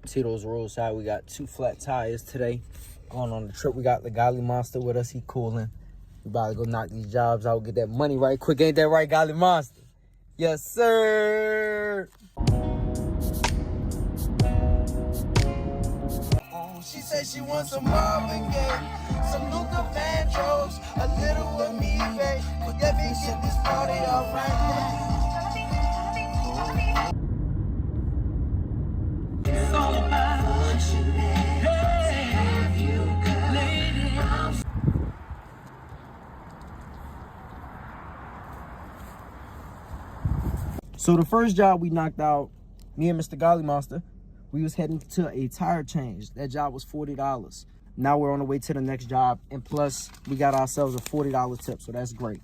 Taedos Roadside. We got 2 flat tires today. Going on the trip, we got the Ghali Monster with us. He cooling. We about to go knock these jobs out, get that money right quick. Ain't that right, Ghali Monster? Yes, sir. She said she wants some Marvin Gaye, some Luther Vandross, a little of me, babe. But let me get this party off right now. It's all about what you need. Have you got lady? So the first job we knocked out, me and Mr. Ghali Monster, we was heading to a tire change. That job was $40. Now we're on the way to the next job, and plus we got ourselves a $40 tip, so that's great.